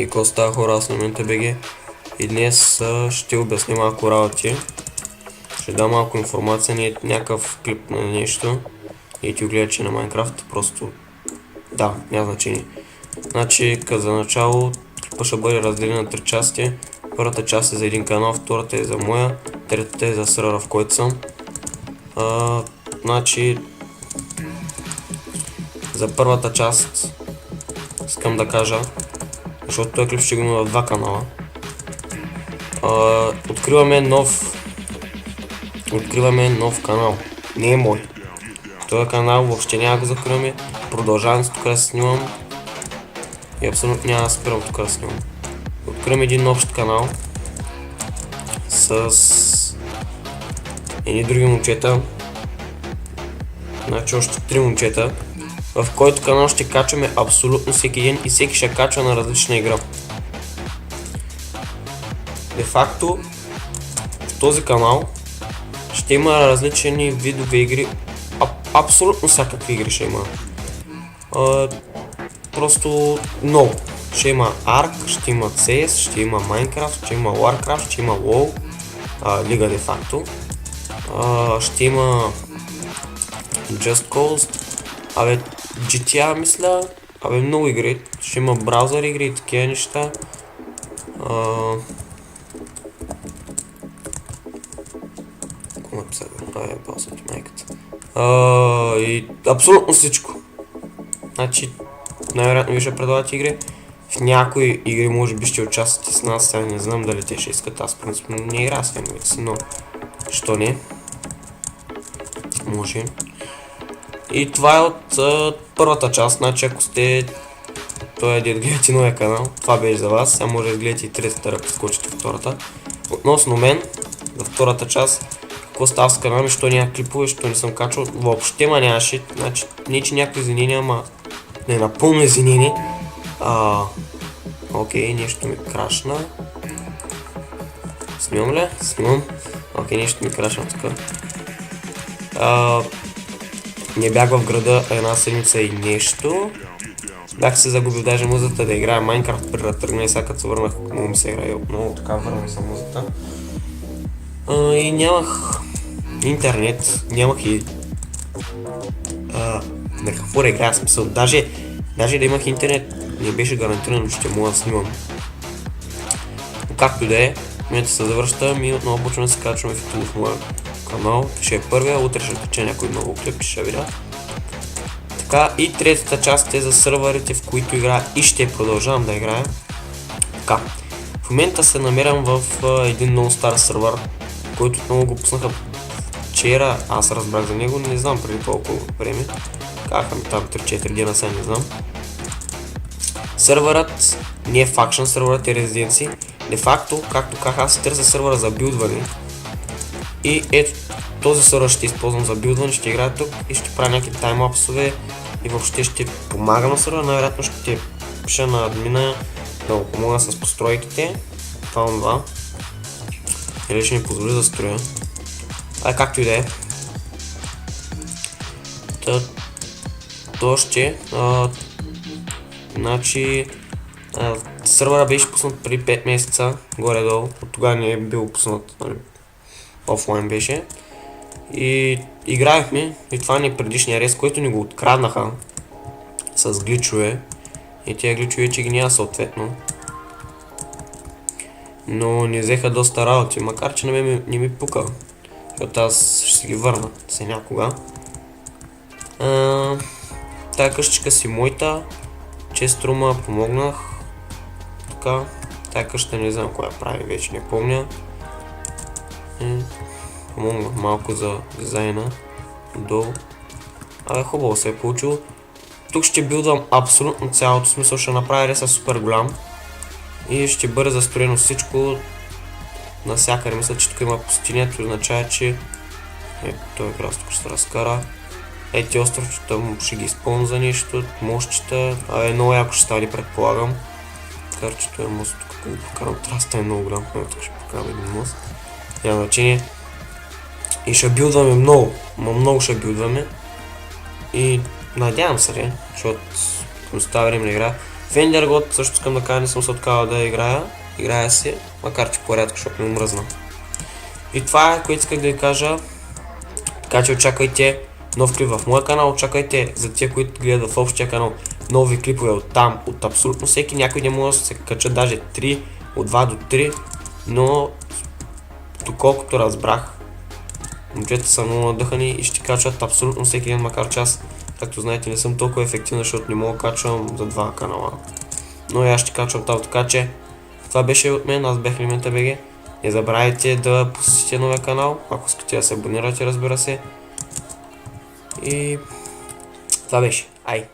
И какво става, хора, аз на момента БГ. И днес ще обясня малко работи. Ще дам малко информация, не е някакъв клип на нещо. И ти го гледа, че на Майнкрафт, просто... Да, няма значение. Значи, като за начало, клипа ще бъде разделен на 3 части. Първата част е за един канал, втората е за моя, третата е за сервера, в който съм. Значи, за първата част искам да кажа, защото този клип ще го има в два канала. Откриваме нов канал. Не е мой. Този канал въобще няма го закриваме. Продължавам с тук да снимам. И абсолютно няма да спирам тук да снимам. Откривам един общ канал с едни други момчета. Значи още 3 момчета, в който канал ще качваме абсолютно всеки ден и всеки ще качва на различна игра. Де факто в този канал ще има различни видове игри, абсолютно всякакви игри ще има. Просто много. Ще има Ark, ще има CS, ще има Minecraft, ще има Warcraft, ще има WoW, Лига де факто. Ще има Just Cause, GTA мисля, много игри, ще има браузър игри и такива неща. И абсолютно всичко. Значи, най-вероятно ви ще предлагат игри. В някои игри може би ще участвате с нас, сега не знам дали те ще искат, аз принципно не игра с емоци, но що не? Може. И това е от първата част, значи ако сте той дед гледате новия канал, това беше за вас, сега може да гледате и третата, да прескочите втората. Относно мен, за втората част, какво става с канала ми, що няма клипове, що не съм качвал, въобще ма нямаше, значи не че някакви извинения, ама не напълно извинение. Окей, нещо ми крашна. Снимам ли? Снимам. Окей, нещо ми крашна тук. Не бях в града една седмица и нещо. Бях се загубил даже музата да играя Майнкрафт преди да тръгна и сега като се върнах, много ми се играе, много така върна съм музата. И нямах интернет, нямах и на какво да играя, смисъл. Даже да имах интернет, не беше гарантирано, че ще мога да снимам. Но както да е, в момента се завръщам и отново почвам да се качвам в моя канал. Ще е първия, утре ще кача някой много клип, ще видя. Така, и третата част е за сървърите, в които играя и ще продължавам да играя. Така, в момента се намирам в един много стар сървър, който много го пуснаха вчера, аз разбрах за него, не знам преди толкова време. Казаха ми там 3-4 дена, сега не знам. Сървърът не е факшн, сървърът е резиденци. Де факто, както казах, аз търся сървъра за билдване. И ето този сървър ще използвам за билдване, ще играя тук и ще правя някакви таймлапсове и въобще ще помагам на сървъра, най-вероятно ще пиша на админа да го помогна с постройките. Това. Или ще ми позволи да строя. Както и да е. То ще. Значи сървъра беше пуснат преди 5 месеца, горе-долу. От тогава не е бил пуснат, нали, офлайн беше. И играехме, и това не е предишния рез, който ни го откраднаха с гличове. И тия гличове, че ги няма съответно. Но ни взеха доста работи, макар че не ми пука. Защото аз ще си ги върна се някога. Тая къщичка си моята. Често ма помогнах. Така. Тая къща не знам коя прави, вече не помня. Помогнах малко за дизайна. Долу. Хубаво се е получило. Тук ще билдвам абсолютно цялото, смисъл ще направя реса супер голям. И ще бъде застроено всичко навсякъде. Мисля, че тук има пустиня, това означава, че този град тук ще се разкара. Ети островчета ще ги изпълня за нещо, мостчета, много яко ще стали, предполагам. Така че този мост тук, ако го покарам, трябва да стане много голям, тук ще покарам един мост. Няма значение. И ще билдваме много ще билдваме. И надявам се, защото остава време на игра. Фендергот също искам да кажа, не съм се отказал да играя. Играя си, макар че по-рядко, защото ми омръзна. И това е, което исках да ви кажа. Така че очаквайте нов клип в моя канал, очаквайте за тия, които гледат в общия канал нови клипове от там, от абсолютно всеки. Някой не може да се качат даже 3, от 2 до 3, но доколкото разбрах, момчета са много надъхани и ще качват абсолютно всеки ден, макар че аз, както знаете, не съм толкова ефективен, защото не мога да качвам за 2 канала. Но и аз ще качвам там, така че това беше от мен, аз бях Елемента БГ. Не забравяйте да посетите новия канал, ако искате да се абонирате, разбира се. И това беше. Ай!